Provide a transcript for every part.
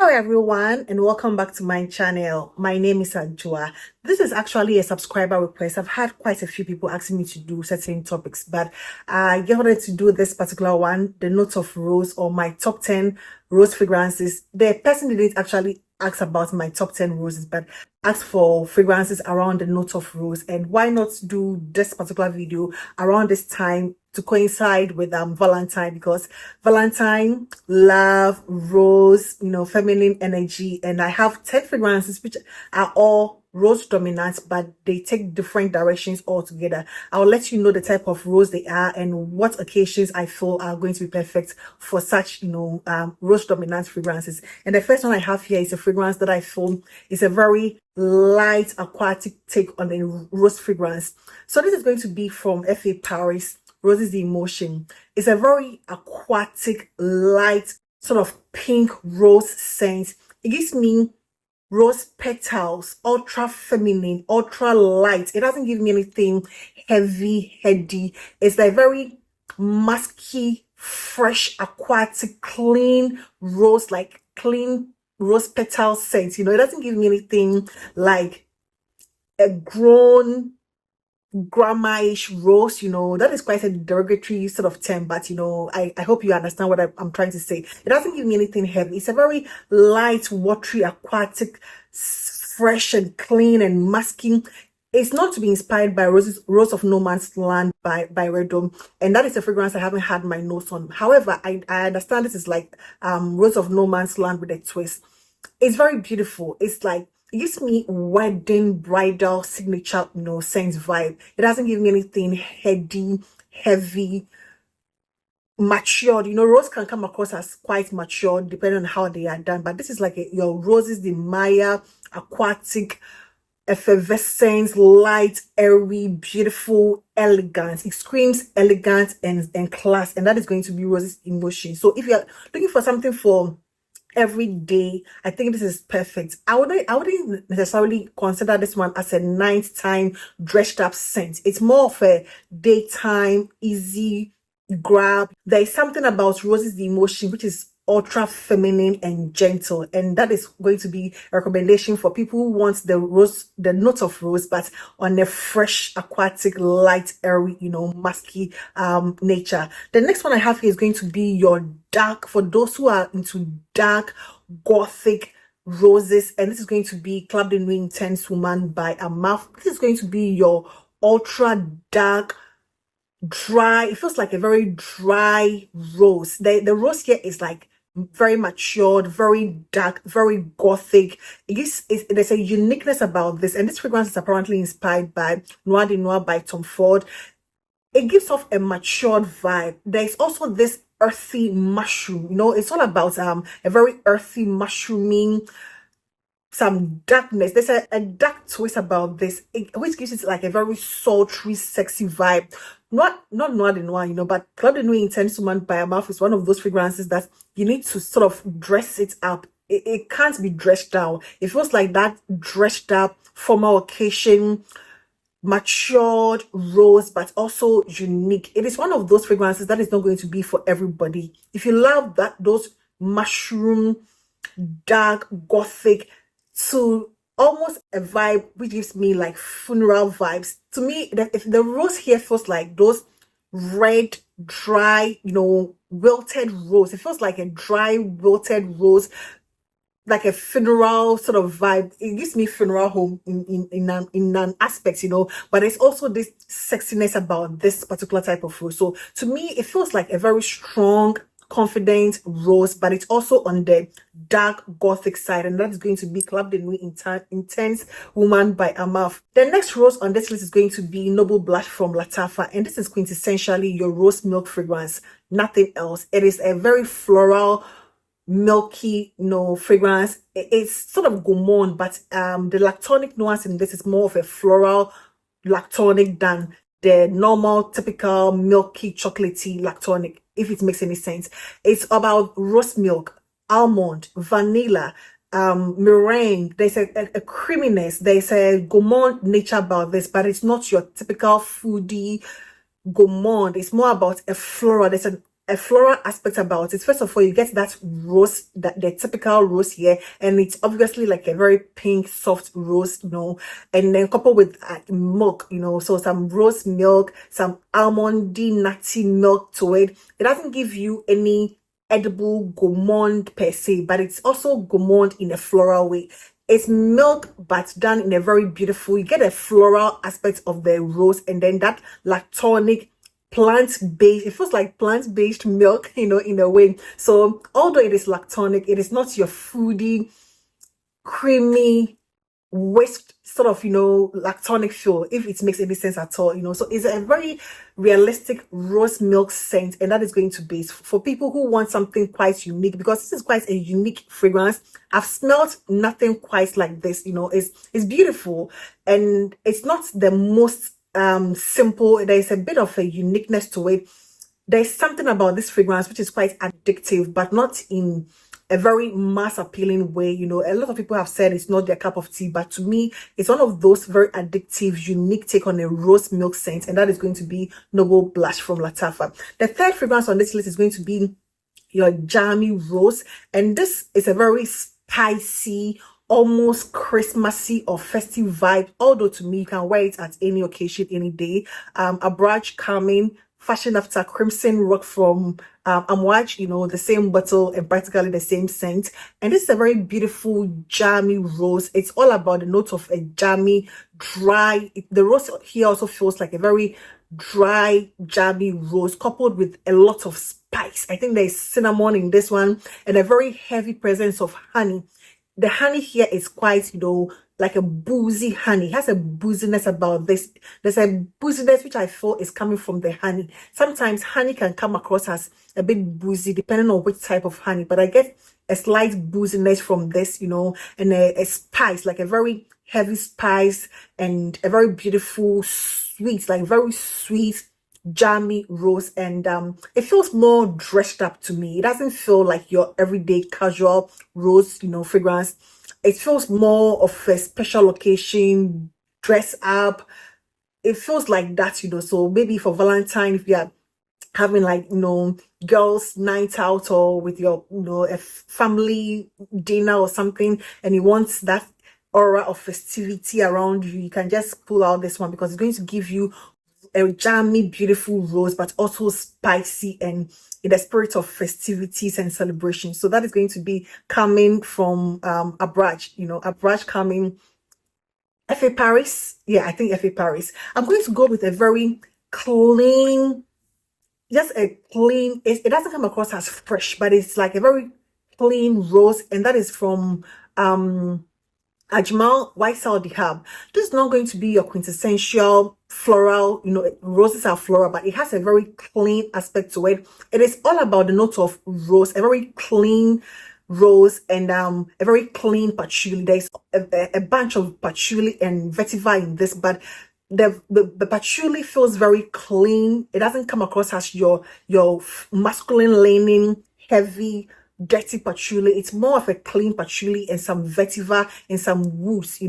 Hello everyone and welcome back to my channel. My name is Ajmal. This is actually a subscriber request. I've had quite a few people asking me to do certain topics, but I wanted to do this particular one, the notes of rose, or my top 10 rose fragrances. The person didn't actually ask about my top 10 roses, but asked for fragrances around the note of rose. And why not do this particular video around this time to coincide with Valentine, because Valentine, love, rose, feminine energy, and I have 10 fragrances which are all rose dominant, but they take different directions altogether. I'll let you know the type of rose they are and what occasions I feel are going to be perfect for such rose dominant fragrances. And the first one I have here is a fragrance that I feel is a very light aquatic take on a rose fragrance. So this is going to be from FA Paris, Roses the Emotion. It's a very aquatic, light, sort of pink rose scent. It gives me rose petals, ultra feminine, ultra light. It doesn't give me anything heavy, heady. It's like very musky, fresh, aquatic, clean rose, like clean rose petal scent. It doesn't give me anything like a grown grandma-ish rose. That is quite a derogatory sort of term, but I hope you understand what I'm trying to say. It doesn't give me anything heavy. It's a very light, watery, aquatic, fresh and clean and musky. It's not to be inspired by Rose of No Man's Land by Redom, and that is a fragrance I haven't had my nose on. However, I understand this is like Rose of No Man's Land with a twist. It's very beautiful. It's like, it gives me wedding bridal signature, scent vibe. It doesn't give me anything heady, heavy, matured. Rose can come across as quite matured depending on how they are done, but this is like your roses, the Maya, aquatic, effervescence, light, airy, beautiful, elegance. It screams elegance and class, and that is going to be Rose's Emotion. So if you're looking for something for every day, I think this is perfect. I wouldn't necessarily consider this one as a nighttime dressed up scent. It's more of a daytime easy grab. There is something about Rose's the Emotion which is ultra feminine and gentle, and that is going to be a recommendation for people who want the note of rose, but on a fresh, aquatic, light, airy, musky nature. The next one I have here is going to be your dark, for those who are into dark gothic roses, and this is going to be Club de Nuit Intense Woman by Armaf. This is going to be your ultra dark, dry. It feels like a very dry rose. The rose here is like very matured, very dark, very gothic. There's a uniqueness about this, and this fragrance is apparently inspired by Noir de Noir by Tom Ford. It gives off a matured vibe. There's also this earthy mushroom. It's all about a very earthy, mushrooming, some darkness. There's a dark twist about this, which gives it like a very sultry, sexy vibe. Not Noir de Noir, but Club de Nuit Intense Woman by Armaf is one of those fragrances that you need to sort of dress it up. It can't be dressed down. It feels like that dressed up, formal occasion, matured rose, but also unique. It is one of those fragrances that is not going to be for everybody. If you love those mushroom, dark, gothic, to almost a vibe which gives me like funeral vibes. To me, if the rose here feels like those red, dry, wilted rose. It feels like a dry, wilted rose, like a funeral sort of vibe. It gives me funeral home in an aspect, but there's also this sexiness about this particular type of rose. So to me, it feels like a very strong, confident rose, but it's also on the dark gothic side, and that is going to be Club de Nuit Intense Woman by Armaf. The next rose on this list is going to be Noble Blush from Lattafa, and this is quintessentially your rose milk fragrance, nothing else. It is a very floral, milky fragrance. It's sort of gourmand, but the lactonic nuance in this is more of a floral lactonic than the normal typical milky chocolatey lactonic, if it makes any sense. It's about rose milk, almond, vanilla, meringue. There's a creaminess, there's a gourmand nature about this, but it's not your typical foodie gourmand. It's more about a floral. There's a floral aspect about it. First of all, you get that rose, that the typical rose here, and it's obviously like a very pink, soft rose, and then coupled with milk, so some rose milk, some almondy, nutty milk to it. It doesn't give you any edible gourmand per se, but it's also gourmand in a floral way. It's milk, but done in a very beautiful, you get a floral aspect of the rose, and then that lactonic plant-based, it feels like plant-based milk, in a way. So although it is lactonic, it is not your foodie, creamy, whisked sort of, lactonic feel, if it makes any sense at all, So it's a very realistic rose milk scent, and that is going to be for people who want something quite unique, because this is quite a unique fragrance. I've smelled nothing quite like this, it's beautiful, and it's not the most simple. There's a bit of a uniqueness to it. There's something about this fragrance which is quite addictive, but not in a very mass appealing way. A lot of people have said it's not their cup of tea, but to me, it's one of those very addictive, unique take on a rose milk scent, and that is going to be Noble Blush from Lattafa. The third fragrance on this list is going to be your Jammy Rose, and this is a very spicy, almost Christmassy or festive vibe, although to me, you can wear it at any occasion, any day. Abraaj Carmine, fashioned after Crimson Rock from Amouage, the same bottle and practically the same scent. And this is a very beautiful jammy rose. It's all about the note of a jammy, dry. The rose here also feels like a very dry, jammy rose coupled with a lot of spice. I think there's cinnamon in this one and a very heavy presence of honey. The honey here is quite, like a boozy honey. It has a booziness about this. There's a booziness which I feel is coming from the honey. Sometimes honey can come across as a bit boozy depending on which type of honey, but I get a slight booziness from this, and a spice, like a very heavy spice and a very beautiful, sweet, like very sweet, jammy rose, and it feels more dressed up to me. It doesn't feel like your everyday casual rose, fragrance. It feels more of a special occasion, dress up. It feels like that, so maybe for Valentine, if you are having like, girls night out, or with your, a family dinner or something, and you want that aura of festivity around you, you can just pull out this one, because it's going to give you a jammy, beautiful rose, but also spicy and in the spirit of festivities and celebration. So that is going to be coming from Abraaj, Abraaj coming F.A. Paris. Yeah, I think F.A. Paris. I'm going to go with a very clean, just a clean, it doesn't come across as fresh, but it's like a very clean rose, and that is from Ajmal Wisal Dhahab. This is not going to be your quintessential floral, roses are floral, but it has a very clean aspect to it. It is all about the note of rose, a very clean rose, and a very clean patchouli. There's a bunch of patchouli and vetiver in this, but the patchouli feels very clean. It doesn't come across as your masculine leaning, heavy, dirty patchouli. It's more of a clean patchouli and some vetiver and some woods,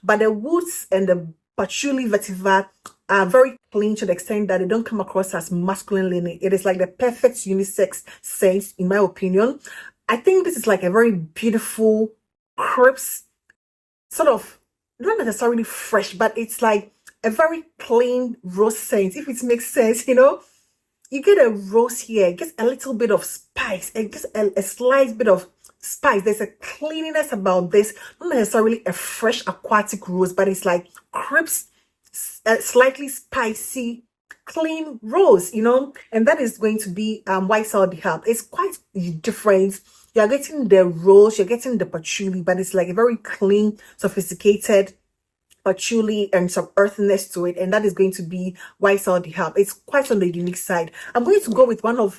but the woods and the patchouli vetiver are very clean to the extent that they don't come across as masculine leaning. It is like the perfect unisex scent, in my opinion. I think this is like a very beautiful, crisp, sort of, not necessarily fresh, but it's like a very clean rose scent, if it makes sense, You get a rose here, it gets a little bit of spice, it gets a slight bit of spice. There's a cleanliness about this, not necessarily a fresh aquatic rose, but it's like crisp, slightly spicy, clean rose, and that is going to be Wisal Dhahab. It's quite different. You're getting the rose, you're getting the patchouli, but it's like a very clean, sophisticated patchouli and some earthiness to it, and that is going to be Wisal Dhahab. It's quite on the unique side. I'm going to go with one of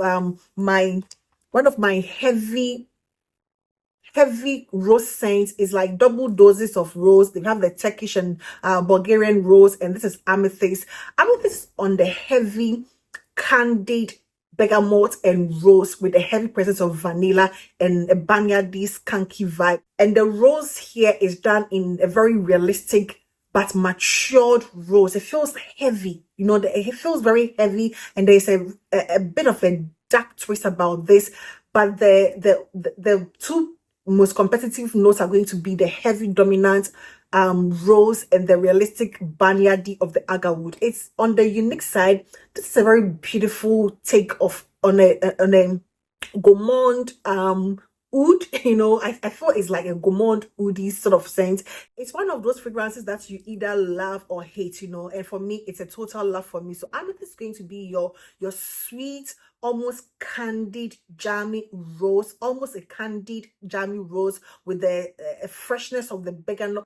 my heavy rose scents. Is like double doses of rose. They have the Turkish and Bulgarian rose, and this is amethyst. Amethyst on the heavy candied bergamot and rose with a heavy presence of vanilla and a Banyadi skunky vibe. And the rose here is done in a very realistic but matured rose. It feels heavy, it feels very heavy, and there's a bit of a dark twist about this, but the two most competitive notes are going to be the heavy dominant rose and the realistic barnyardy of the agarwood. It's on the unique side. This is a very beautiful take of on a gourmand oud. I feel it's like a gourmand oudy sort of scent. It's one of those fragrances that you either love or hate, and for me it's a total love for me. So Amethyst is going to be your sweet, almost candied jammy rose, almost a candied jammy rose with the freshness of the bergamot.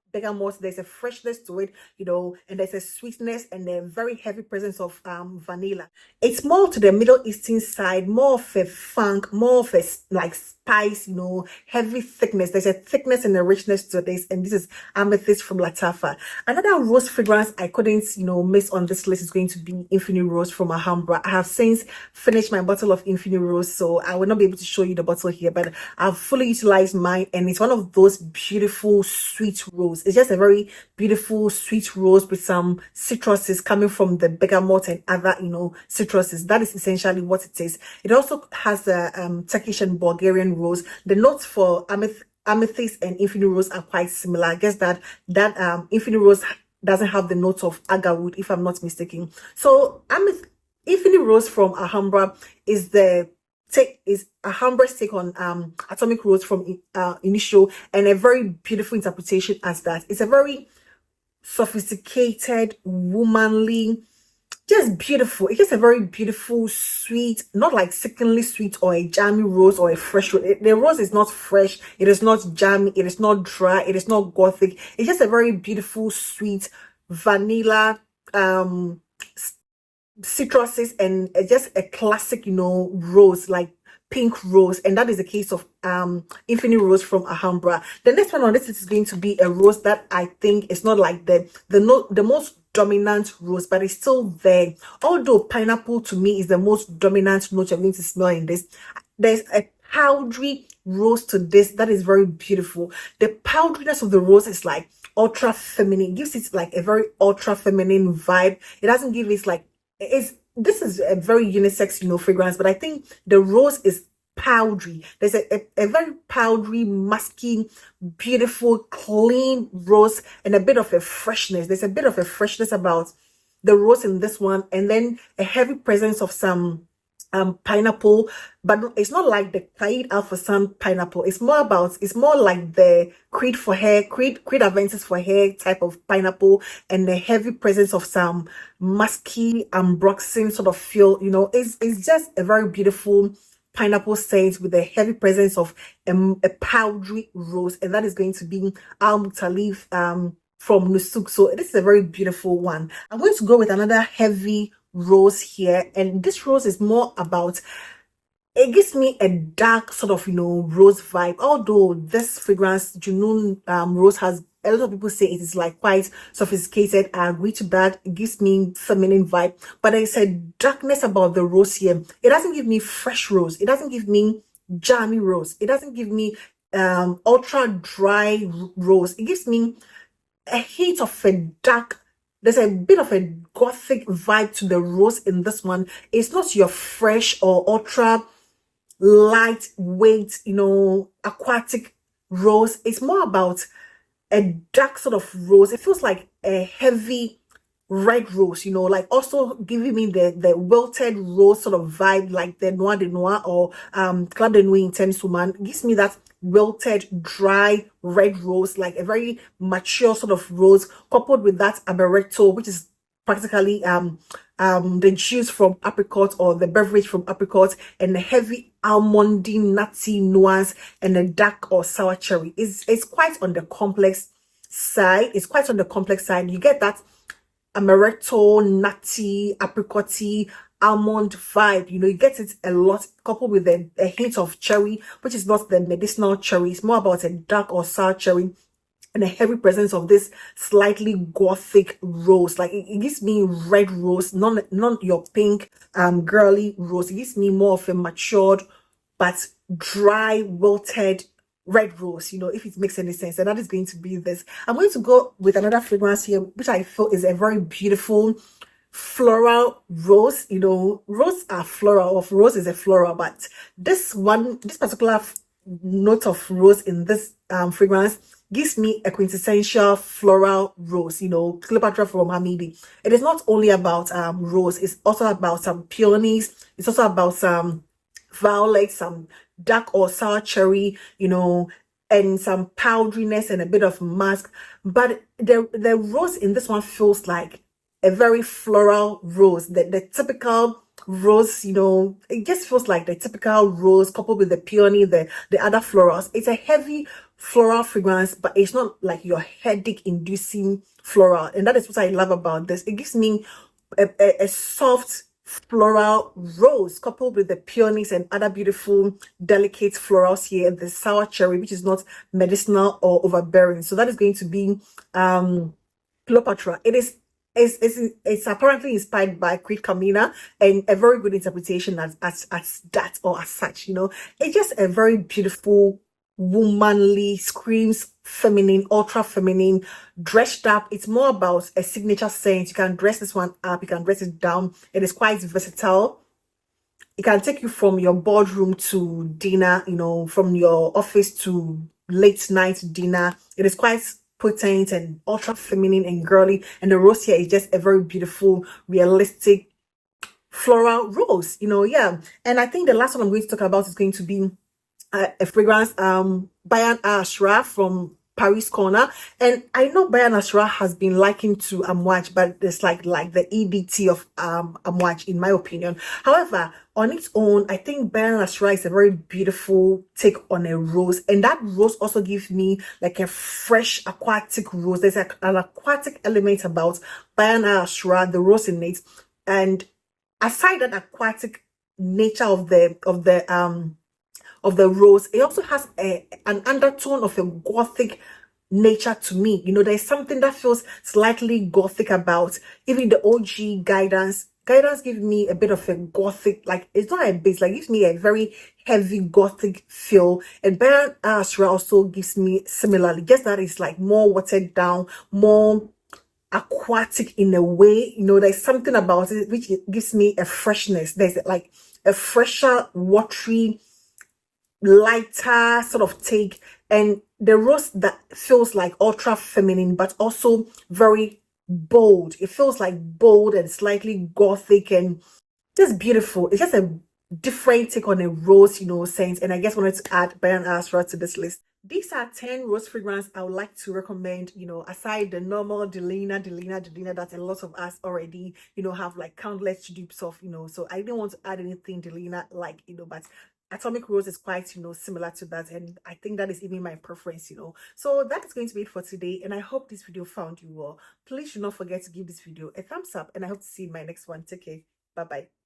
There's a freshness to it, and there's a sweetness and a very heavy presence of vanilla. It's more to the Middle Eastern side, more of a funk, more of a like spice, heavy thickness. There's a thickness and a richness to this, and this is Amethyst from Lattafa. Another rose fragrance I couldn't miss on this list is going to be Infini Rose from Alhambra. I have since finished my bottle of Infini Rose, so I will not be able to show you the bottle here, but I've fully utilized mine, and it's one of those beautiful sweet rose. It's just a very beautiful sweet rose with some citruses coming from the bergamot and other citruses. That is essentially what it is. It also has a Turkish and Bulgarian rose. The notes for Amethyst and Infini Rose are quite similar. I guess that Infini Rose doesn't have the notes of agarwood, if I'm not mistaken. So Infini Rose from Alhambra is Alhambra's take on Atomic Rose from Initio, and a very beautiful interpretation as that. It's a very sophisticated, womanly, just beautiful. It's just a very beautiful, sweet, not like sickeningly sweet or a jammy rose or a fresh rose. The rose is not fresh, it is not jammy, it is not dry, it is not gothic. It's just a very beautiful, sweet, vanilla, citruses, and just a classic, rose, like pink rose, and that is the case of Infini Rose from Alhambra. The next one on this is going to be a rose that I think is not like the most dominant rose, but it's still there. Although pineapple to me is the most dominant note you're going to smell in this, there's a powdery rose to this that is very beautiful. The powderiness of the rose is like ultra feminine. It gives it like a very ultra feminine vibe. It doesn't give it like this is a very unisex, fragrance, but I think the rose is powdery. There's a very powdery, musky, beautiful, clean rose, and a bit of a freshness. There's a bit of a freshness about the rose in this one, and then a heavy presence of some pineapple, but it's not like the Clyde Alpha Sun pineapple. It's more like the Creed Aventus for hair type of pineapple, and the heavy presence of some musky ambroxan sort of feel. It's just a very beautiful pineapple scent with a heavy presence of a powdery rose, and that is going to be Al Mukhtalif from Nusuk. So this is a very beautiful one. I'm going to go with another heavy rose here, and this rose is more about, it gives me a dark sort of rose vibe. Although this fragrance Junoon rose has, a lot of people say it is like quite sophisticated. I agree to that. It gives me feminine vibe, but there's a darkness about the rose here. It doesn't give me fresh rose, it doesn't give me jammy rose, it doesn't give me ultra dry rose. It gives me a hint of a dark, there's a bit of a gothic vibe to the rose in this one. It's not your fresh or ultra lightweight, aquatic rose. It's more about a dark sort of rose. It feels like a heavy red rose, like also giving me the wilted rose sort of vibe, like the Noir de Noir or Club de Nuit Intense Woman. It gives me that wilted, dry red rose, like a very mature sort of rose, coupled with that amaretto, which is practically the juice from apricot or the beverage from apricot, and the heavy almondy, nutty nuance, and the dark or sour cherry. It's quite on the complex side. You get that amaretto, nutty, apricotty, almond vibe. You get it a lot, coupled with a hint of cherry, which is not the medicinal cherry. It's more about a dark or sour cherry, and a heavy presence of this slightly gothic rose. Like it gives me red rose, not your pink girly rose. It gives me more of a matured but dry, wilted red rose, if it makes any sense. And that is going to be this. I'm going to go with another fragrance here, which I feel is a very beautiful floral rose. You know, rose are floral, of rose is a floral, but this one, this particular note of rose in this fragrance gives me a quintessential floral rose. You know, Cleopatra from Hamidi. It is not only about rose, it's also about some peonies, it's also about some violet, some dark or sour cherry, you know, and some powderiness and a bit of musk. But the rose in this one feels like a very floral rose, the typical rose, you know, it just feels like the typical rose coupled with the peony, the other florals. It's a heavy floral fragrance, but it's not like your headache inducing floral, and that is what I love about this. It gives me a soft floral rose coupled with the peonies and other beautiful delicate florals here, and the sour cherry, which is not medicinal or overbearing. So that is going to be Cleopatra. It's apparently inspired by Queen Camina, and a very good interpretation as that, or as such. You know, it's just a very beautiful, womanly, screams feminine, ultra feminine, dressed up. It's more about a signature scent. You can dress this one up, you can dress it down. It is quite versatile. It can take you from your boardroom to dinner, you know, from your office to late night dinner. It is quite potent and ultra feminine and girly, and the rose here is just a very beautiful, realistic floral rose, you know. Yeah, and I think the last one I'm going to talk about is going to be a fragrance, Byan Asrar from Paris Corner. And I know Byan Asrar has been likened to Amouage, but it's like the EBT of Amouage, in my opinion. However, on its own, I think Byan Asrar is a very beautiful take on a rose, and that rose also gives me like a fresh aquatic rose. There's an aquatic element about Byan Asrar, the rose in it, and aside that aquatic nature of the rose, it also has an undertone of a gothic nature to me. You know, there's something that feels slightly gothic about even the OG guidance. Guidance gives me a bit of a gothic, like it's not a bit, like gives me a very heavy gothic feel. And Byan Asra also gives me similarly, just that it's like more watered down, more aquatic in a way. You know, there's something about it which gives me a freshness. There's like a fresher, watery, lighter sort of take, and the rose that feels like ultra feminine but also very bold. It feels like bold and slightly gothic and just beautiful. It's just a different take on a rose, you know, scent. And I just wanted to add Byan Asra to this list. These are 10 rose fragrance I would like to recommend, you know, aside the normal Delina that a lot of us already, you know, have like countless dupes of, you know. So I didn't want to add anything Delina like, you know, but Atomic Rose is quite, you know, similar to that, and I think that is even my preference, you know. So that is going to be it for today, and I hope this video found you well. Please do not forget to give this video a thumbs up, and I hope to see you in my next one. Take care. Bye bye.